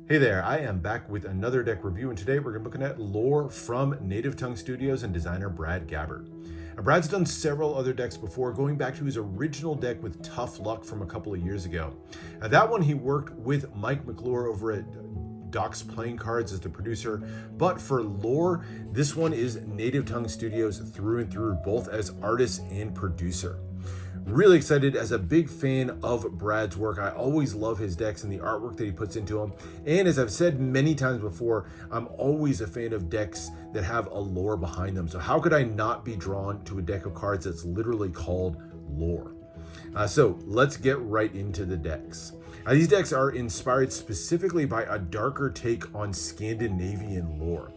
Hey there, I am back with another deck review, and today we're going to be looking at lore from Native Tongue Studios and designer Brad Gabbard. Now, Brad's done several other decks before, going back to his original deck with Tough Luck from a couple of years ago. That one he worked with Mike McClure over at Doc's Playing Cards as the producer, but for lore, this one is Native Tongue Studios through and through, both as artist and producer. Really excited. As a big fan of Brad's work, I always love his decks and the artwork that he puts into them. And as I've said many times before, I'm always a fan of decks that have a lore behind them. So how could I not be drawn to a deck of cards that's literally called lore? So let's get right into the decks. These decks are inspired specifically by a darker take on Scandinavian lore.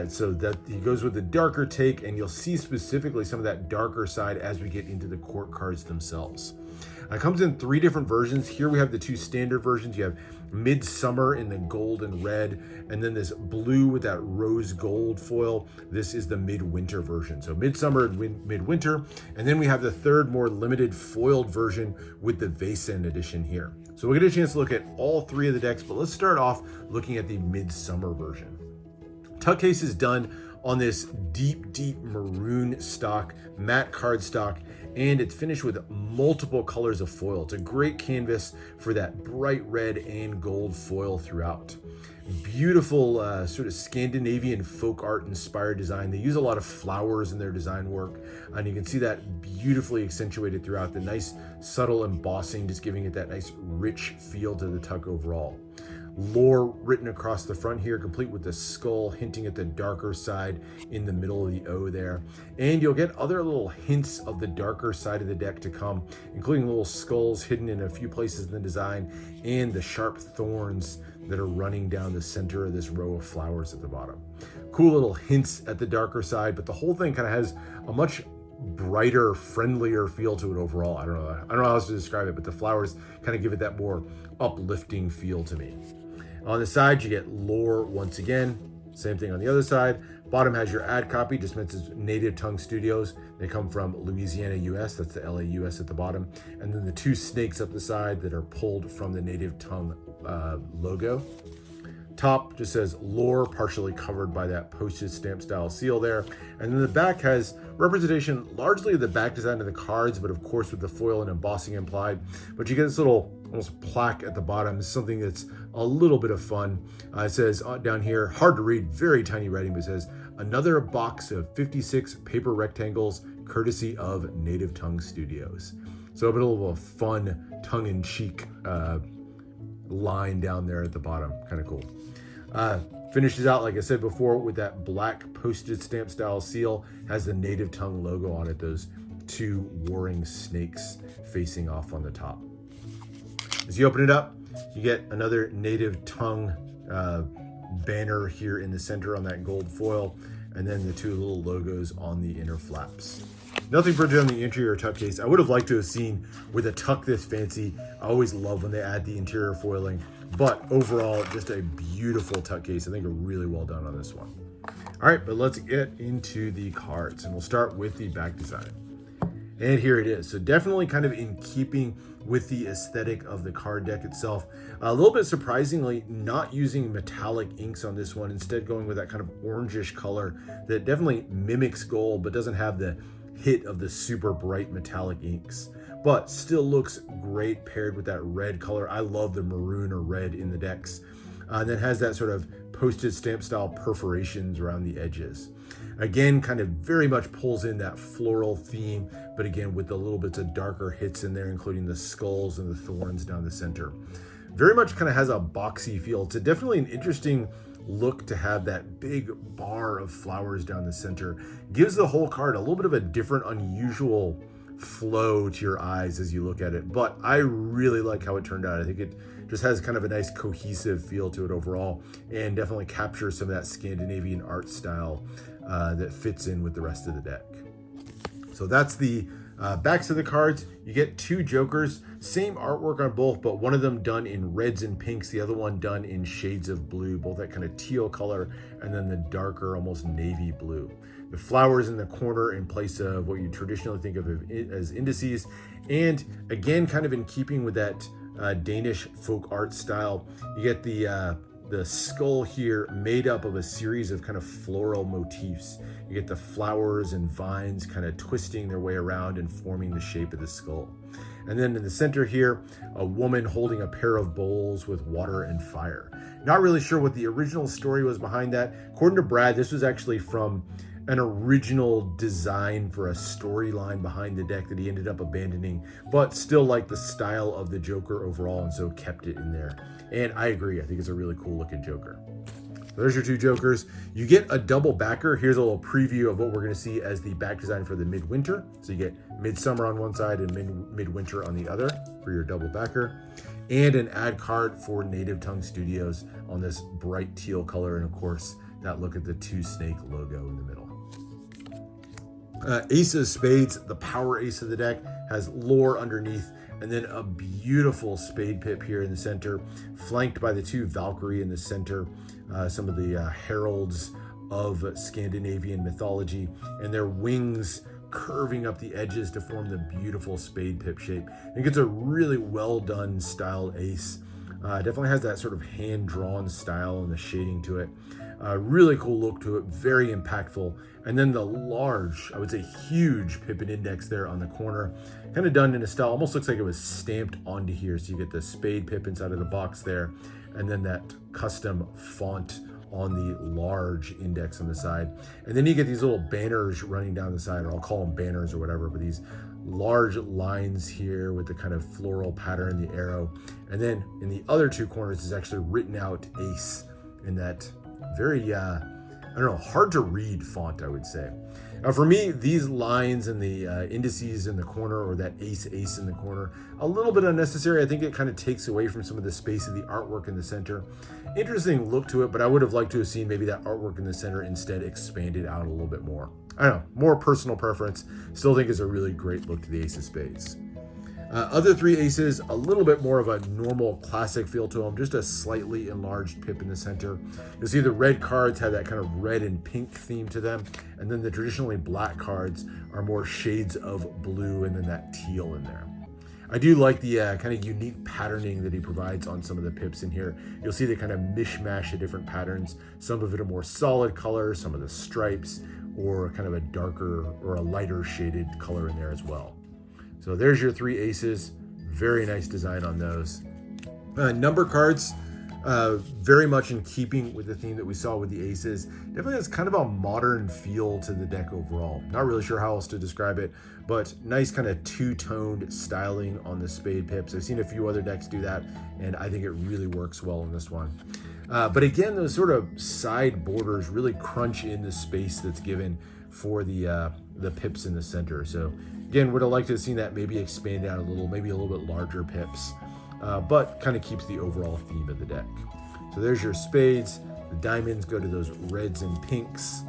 So that he goes with the darker take, and you'll see specifically some of that darker side as we get into the court cards themselves. It comes in 3 different versions. Here we have the 2 standard versions. You have Midsummer in the gold and red, and then this blue with that rose gold foil. This is the midwinter version. So Midsummer and midwinter, and then we have the 3rd more limited foiled version with the Vaesen edition here. So we'll get a chance to look at all 3 of the decks, but let's start off looking at the Midsummer version. Tuck case is done on this deep maroon stock, matte card stock, and it's finished with multiple colors of foil. It's a great canvas for that bright red and gold foil throughout. Beautiful sort of Scandinavian folk art inspired design. They use a lot of flowers in their design work, and you can see that beautifully accentuated throughout. The nice subtle embossing, just giving it that nice rich feel to the tuck overall. Lore written across the front here, complete with the skull hinting at the darker side in the middle of the O there. And you'll get other little hints of the darker side of the deck to come, including little skulls hidden in a few places in the design and the sharp thorns that are running down the center of this row of flowers at the bottom. Cool little hints at the darker side, but the whole thing kind of has a much brighter, friendlier feel to it overall. I don't know how else to describe it, but the flowers kind of give it that more uplifting feel to me. On the side, you get lore once again. Same thing on the other side. Bottom has your ad copy, just mentions Native Tongue Studios. They come from Louisiana, US. That's the LA, US at the bottom. And then the 2 snakes up the side that are pulled from the Native Tongue logo. Top just says lore, partially covered by that postage stamp style seal there. And then the back has representation largely of the back design of the cards, but of course with the foil and embossing implied. But you get this little almost plaque at the bottom. It's something that's a little bit of fun. It says down here, hard to read, very tiny writing, but it says, another box of 56 paper rectangles, courtesy of Native Tongue Studios. So a bit of a fun, tongue-in-cheek line down there at the bottom. Kind of cool. Finishes out, like I said before, with that black postage stamp style seal. Has the Native Tongue logo on it, those 2 warring snakes facing off on the top. As you open it up, you get another Native Tongue banner here in the center on that gold foil, and then the 2 little logos on the inner flaps. Nothing printed on the interior tuck case. I would have liked to have seen with a tuck this fancy. I always love when they add the interior foiling, but overall, just a beautiful tuck case. I think really well done on this one. All right, but let's get into the cards, and we'll start with the back design. And here it is. So definitely kind of in keeping with the aesthetic of the card deck itself. A little bit surprisingly, not using metallic inks on this one, instead going with that kind of orangish color that definitely mimics gold, but doesn't have the hit of the super bright metallic inks, but still looks great paired with that red color. I love the maroon or red in the decks. And then has that sort of postage stamp style perforations around the edges. Again, kind of very much pulls in that floral theme, but again, with the little bits of darker hits in there, including the skulls and the thorns down the center. Very much kind of has a boxy feel. It's definitely an interesting look to have that big bar of flowers down the center. Gives the whole card a little bit of a different, unusual flow to your eyes as you look at it, but I really like how it turned out. I think it just has kind of a nice cohesive feel to it overall, and definitely captures some of that Scandinavian art style that fits in with the rest of the deck. So that's the backs of the cards. You get 2 jokers, same artwork on both, but one of them done in reds and pinks, the other one done in shades of blue, both that kind of teal color, and then the darker, almost navy blue. The flowers in the corner in place of what you traditionally think of as indices, and again, kind of in keeping with that Danish folk art style. You get the skull here made up of a series of kind of floral motifs. You get the flowers and vines kind of twisting their way around and forming the shape of the skull. And then in the center here, a woman holding a pair of bowls with water and fire. Not really sure what the original story was behind that. According to Brad, this was actually from an original design for a storyline behind the deck that he ended up abandoning, but still liked the style of the Joker overall, and so kept it in there. And I agree, I think it's a really cool looking Joker. So there's your two Jokers. You get a double backer. Here's a little preview of what we're gonna see as the back design for the midwinter. So you get midsummer on one side and midwinter on the other for your double backer. And an ad card for Native Tongue Studios on this bright teal color. And of course, that look at the two snake logo in the middle. Ace of Spades, the power ace of the deck, has lore underneath, and then a beautiful spade pip here in the center, flanked by the two Valkyrie in the center, some of the heralds of Scandinavian mythology, and their wings curving up the edges to form the beautiful spade pip shape. I think it's a really well done style ace. Definitely has that sort of hand-drawn style and the shading to it. Really cool look to it, very impactful. And then the large, I would say huge Pippin index there on the corner, kind of done in a style, almost looks like it was stamped onto here. So you get the spade pip inside of the box there, and then that custom font on the large index on the side. And then you get these little banners running down the side, or I'll call them banners or whatever, but these large lines here with the kind of floral pattern, the arrow. And then in the other two corners is actually written out ace in that very, I don't know, hard to read font, I would say. For me, these lines and the indices in the corner, or that ace in the corner, a little bit unnecessary. I think it kind of takes away from some of the space of the artwork in the center. Interesting look to it, but I would have liked to have seen maybe that artwork in the center instead expanded out a little bit more. I don't know, more personal preference. Still think it's a really great look to the ace of spades. Other three aces, a little bit more of a normal classic feel to them, just a slightly enlarged pip in the center. You'll see the red cards have that kind of red and pink theme to them, and then the traditionally black cards are more shades of blue and then that teal in there. I do like the kind of unique patterning that he provides on some of the pips in here. You'll see the kind of mishmash of different patterns. Some of it are more solid colors, some of the stripes, or kind of a darker or a lighter shaded color in there as well. So there's your three aces. Very nice design on those. Number cards, very much in keeping with the theme that we saw with the aces. Definitely has kind of a modern feel to the deck overall. Not really sure how else to describe it, but nice kind of two-toned styling on the spade pips. I've seen a few other decks do that, and I think it really works well in this one. But again, those sort of side borders really crunch in the space that's given for the pips in the center. So again, would have liked to have seen that maybe expand out a little, maybe a little bit larger pips, but kind of keeps the overall theme of the deck. So there's your spades. The diamonds go to those reds and pinks.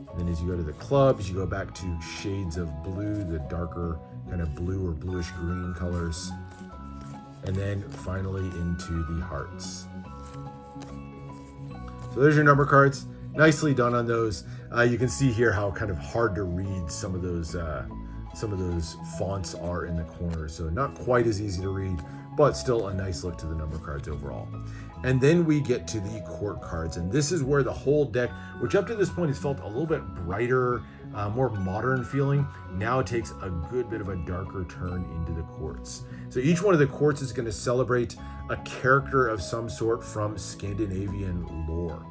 And then as you go to the clubs, you go back to shades of blue, the darker kind of blue or bluish green colors. And then finally into the hearts. So there's your number cards. Nicely done on those. You can see here how kind of hard to read some of those fonts are in the corners. So not quite as easy to read, but still a nice look to the number cards overall. And then we get to the court cards, and this is where the whole deck, which up to this point has felt a little bit brighter, more modern feeling, now takes a good bit of a darker turn into the courts. So each one of the courts is going to celebrate a character of some sort from Scandinavian lore.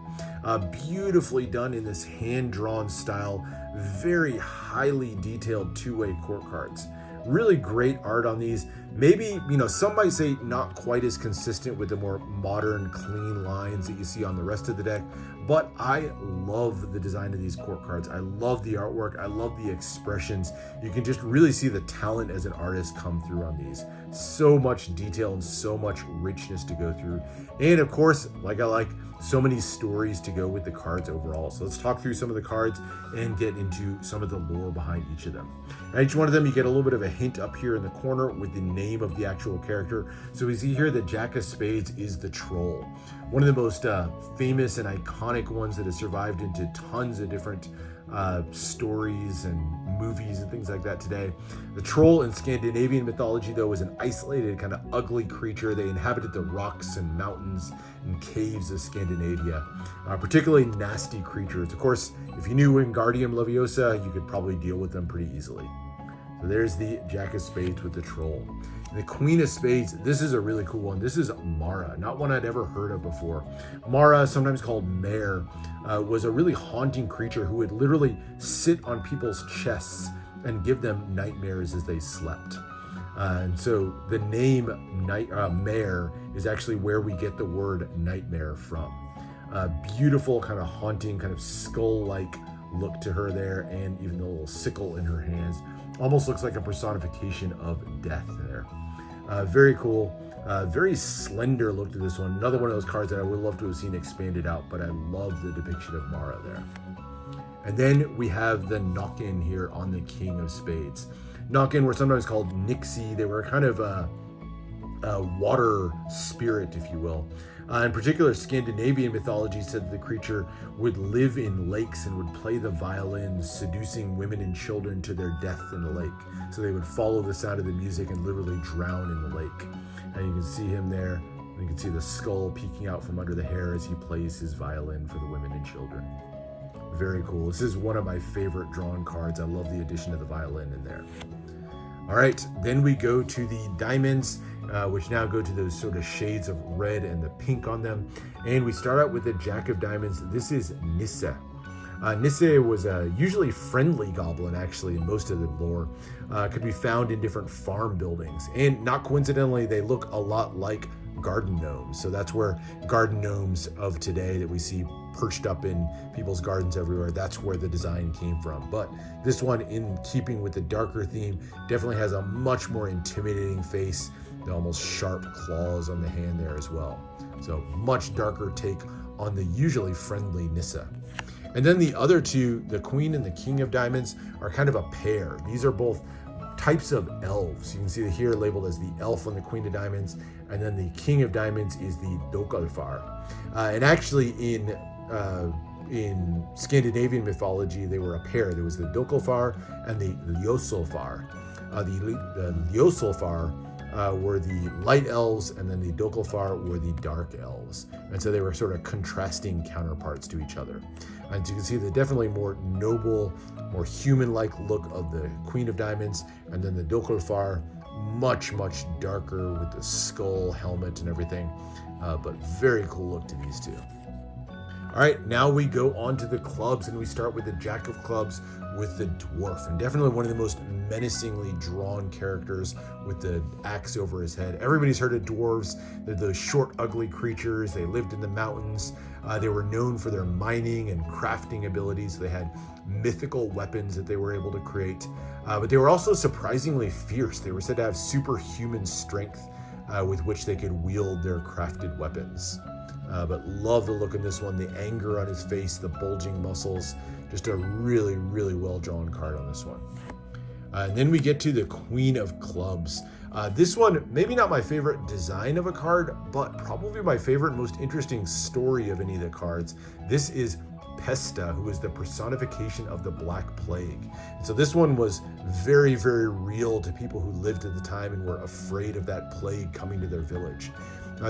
Beautifully done in this hand-drawn style, very highly detailed two-way court cards. Really great art on these. Maybe, some might say not quite as consistent with the more modern, clean lines that you see on the rest of the deck, but I love the design of these court cards. I love the artwork. I love the expressions. You can just really see the talent as an artist come through on these. So much detail and so much richness to go through. And of course, like I like, so many stories to go with the cards overall. So let's talk through some of the cards and get into some of the lore behind each of them. Now, each one of them, you get a little bit of a hint up here in the corner with the name of the actual character. So we see here that Jack of Spades is the troll. One of the most famous and iconic ones that has survived into tons of different stories and movies and things like that today. The troll in Scandinavian mythology, though, was an isolated, kind of ugly creature. They inhabited the rocks and mountains and caves of Scandinavia. Particularly nasty creatures. Of course, if you knew Wingardium Leviosa, you could probably deal with them pretty easily. So there's the Jack of Spades with the troll. The Queen of Spades, this is a really cool one. This is Mara, not one I'd ever heard of before. Mara, sometimes called Mare, was a really haunting creature who would literally sit on people's chests and give them nightmares as they slept. And so the name Mare is actually where we get the word nightmare from. Beautiful, kind of haunting, kind of skull-like look to her there, and even the little sickle in her hands. Almost looks like a personification of death there. Very cool. Very slender look to this one. Another one of those cards that I would love to have seen expanded out, but I love the depiction of Mara there. And then we have the knock-in here on the King of Spades. Knock-in were sometimes called Nixie. They were kind of a water spirit, if you will. In particular, Scandinavian mythology said that the creature would live in lakes and would play the violin, seducing women and children to their death in the lake. So they would follow the sound of the music and literally drown in the lake. And you can see him there. And you can see the skull peeking out from under the hair as he plays his violin for the women and children. Very cool. This is one of my favorite drawn cards. I love the addition of the violin in there. All right, then we go to the diamonds, which now go to those sort of shades of red and the pink on them. And we start out with the Jack of Diamonds. This is Nisse. Nisse was a usually friendly goblin, actually, in most of the lore. Could be found in different farm buildings. And not coincidentally, they look a lot like garden gnomes. So that's where garden gnomes of today that we see perched up in people's gardens everywhere, that's where the design came from. But this one, in keeping with the darker theme, definitely has a much more intimidating face, the almost sharp claws on the hand there as well. So much darker take on the usually friendly Nissa. And then the other two, the Queen and the King of Diamonds, are kind of a pair. These are both types of elves. You can see here labeled as the elf on the Queen of Diamonds, and then the King of Diamonds is the Dokalfar. And actually in Scandinavian mythology, they were a pair. There was the Dokalfar and the Ljosolfar. The Ljosolfar were the light elves, and then the Dokalfar were the dark elves. And so they were sort of contrasting counterparts to each other. And you can see the definitely more noble, more human-like look of the Queen of Diamonds, and then the Dokalfar, much, much darker with the skull, helmet, and everything. But very cool look to these two. All right, now we go on to the clubs, and we start with the Jack of Clubs with the dwarf, and definitely one of the most menacingly drawn characters with the axe over his head. Everybody's heard of dwarves. They're those short, ugly creatures. They lived in the mountains. They were known for their mining and crafting abilities. They had mythical weapons that they were able to create, but they were also surprisingly fierce. They were said to have superhuman strength with which they could wield their crafted weapons. But love the look in this one, the anger on his face, the bulging muscles, just a really, really well-drawn card on this one. And then we get to the Queen of Clubs. This one, maybe not my favorite design of a card, but probably my favorite and most interesting story of any of the cards. This is Pesta, who is the personification of the Black Plague. And so this one was very, very real to people who lived at the time and were afraid of that plague coming to their village.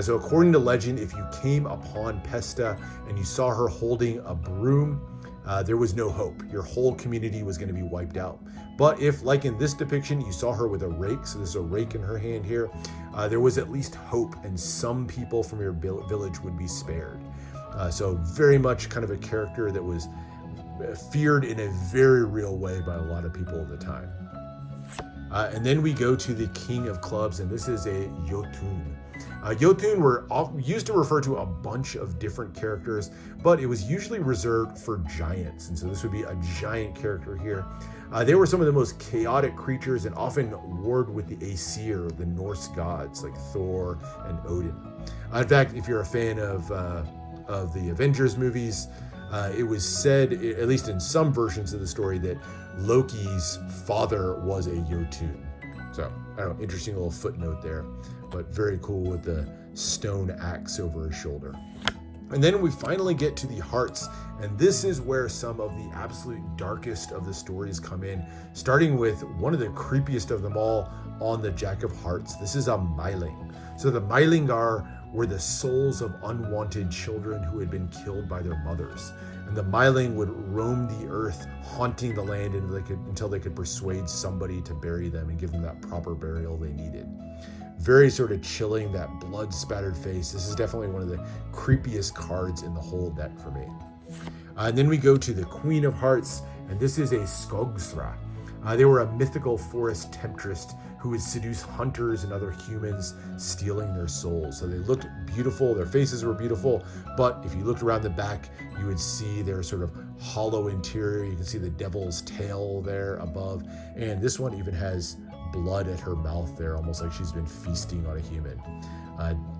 So according to legend, if you came upon Pesta and you saw her holding a broom, there was no hope. Your whole community was going to be wiped out. But if, like in this depiction, you saw her with a rake, so there's a rake in her hand here, there was at least hope, and some people from your village would be spared. So very much kind of a character that was feared in a very real way by a lot of people at the time. And then we go to the King of Clubs, and this is a Jotun. Jotun were used to refer to a bunch of different characters, but it was usually reserved for giants. And so this would be a giant character here. They were some of the most chaotic creatures and often warred with the Aesir, the Norse gods like Thor and Odin. In fact, if you're a fan of the Avengers movies, it was said, at least in some versions of the story, that Loki's father was a Jotun. So, I don't know, interesting little footnote there, but very cool with the stone axe over his shoulder. And then we finally get to the hearts, and this is where some of the absolute darkest of the stories come in, starting with one of the creepiest of them all on the Jack of Hearts. This is a Myling. So the Mylingar were the souls of unwanted children who had been killed by their mothers. And the Myling would roam the earth, haunting the land until they could persuade somebody to bury them and give them that proper burial they needed. Very sort of chilling, that blood spattered face. This is definitely one of the creepiest cards in the whole deck for me. And then we go to the Queen of Hearts, and this is a Skogsra. They were a mythical forest temptress who would seduce hunters and other humans, stealing their souls. So they looked beautiful, their faces were beautiful, but if you looked around the back, you would see their sort of hollow interior. You can see the devil's tail there above, and this one even has blood at her mouth there, almost like she's been feasting on a human.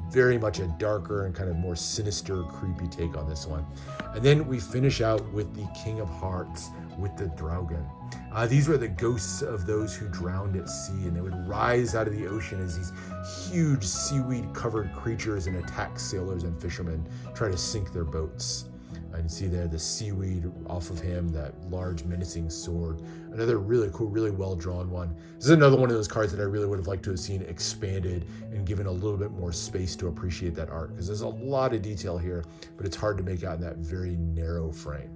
Very much a darker and kind of more sinister, creepy take on this one. And then we finish out with the King of Hearts with the Draugen. These were the ghosts of those who drowned at sea, and they would rise out of the ocean as these huge seaweed-covered creatures and attack sailors and fishermen, try to sink their boats. You can see there the seaweed off of him, that large menacing sword. Another really cool, really well-drawn one. This is another one of those cards that I really would have liked to have seen expanded and given a little bit more space to appreciate that art, because there's a lot of detail here, but it's hard to make out in that very narrow frame.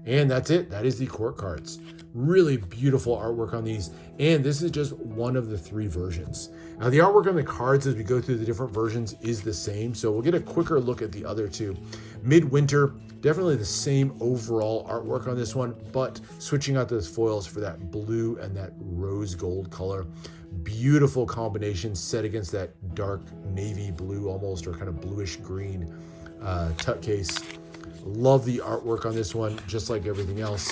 And that's it. That is the court cards. Really beautiful artwork on these. And this is just one of the 3 versions. Now, the artwork on the cards as we go through the different versions is the same. So we'll get a quicker look at the other 2. Midwinter, definitely the same overall artwork on this one, but switching out those foils for that blue and that rose gold color. Beautiful combination set against that dark navy blue almost, or kind of bluish green tuck case. Love the artwork on this one, just like everything else.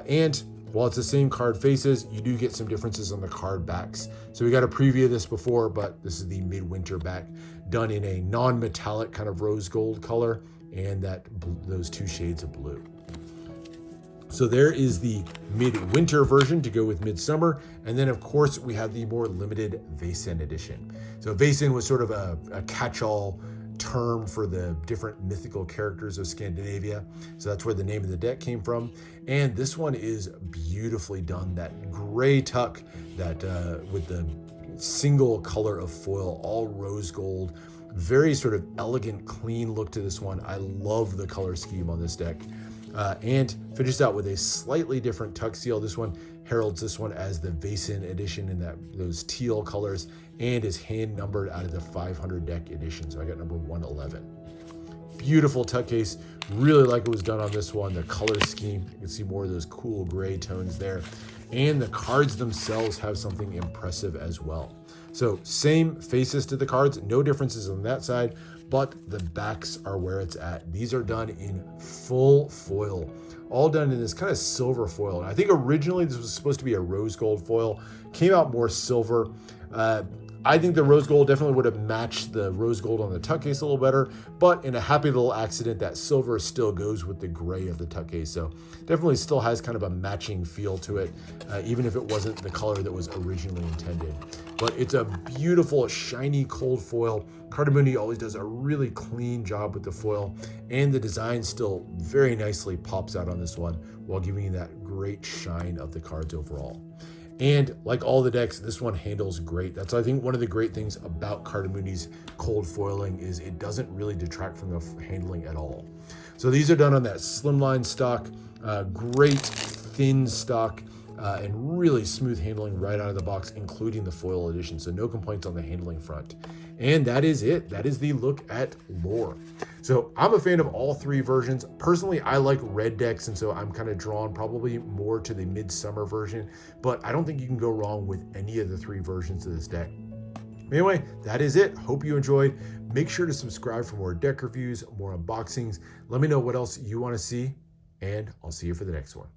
And while it's the same card faces, you do get some differences on the card backs. So we got a preview of this before, but this is the Midwinter back, done in a non-metallic kind of rose gold color, and those 2 shades of blue. So there is the Midwinter version to go with Midsummer. And then, of course, we have the more limited Vaesen edition. So Vaesen was sort of a catch-all term for the different mythical characters of Scandinavia. So that's where the name of the deck came from. And this one is beautifully done. That gray tuck that with the single color of foil, all rose gold. Very sort of elegant, clean look to this one. I love the color scheme on this deck. And finishes out with a slightly different tuck seal. This one heralds this one as the Vaesen edition in those teal colors, and is hand numbered out of the 500 deck edition. So I got number 111. Beautiful tuck case. Really like what was done on this one. The color scheme, you can see more of those cool gray tones there. And the cards themselves have something impressive as well. So same faces to the cards, no differences on that side, but the backs are where it's at. These are done in full foil, all done in this kind of silver foil. And I think originally this was supposed to be a rose gold foil, came out more silver. I think the rose gold definitely would have matched the rose gold on the tuck case a little better, but in a happy little accident, that silver still goes with the gray of the tuck case. So definitely still has kind of a matching feel to it, even if it wasn't the color that was originally intended. But it's a beautiful, shiny, cold foil. Cardamundi always does a really clean job with the foil, and the design still very nicely pops out on this one while giving you that great shine of the cards overall. And like all the decks, this one handles great. That's, I think, one of the great things about Cardamundi's cold foiling is it doesn't really detract from the handling at all. So these are done on that slimline stock, great thin stock, and really smooth handling right out of the box, including the foil edition. So no complaints on the handling front. And that is it. That is the look at Lore. So I'm a fan of all 3 versions. Personally, I like red decks, and so I'm kind of drawn probably more to the Midsummer version, but I don't think you can go wrong with any of the 3 versions of this deck. Anyway, that is it. Hope you enjoyed. Make sure to subscribe for more deck reviews, more unboxings. Let me know what else you want to see, and I'll see you for the next one.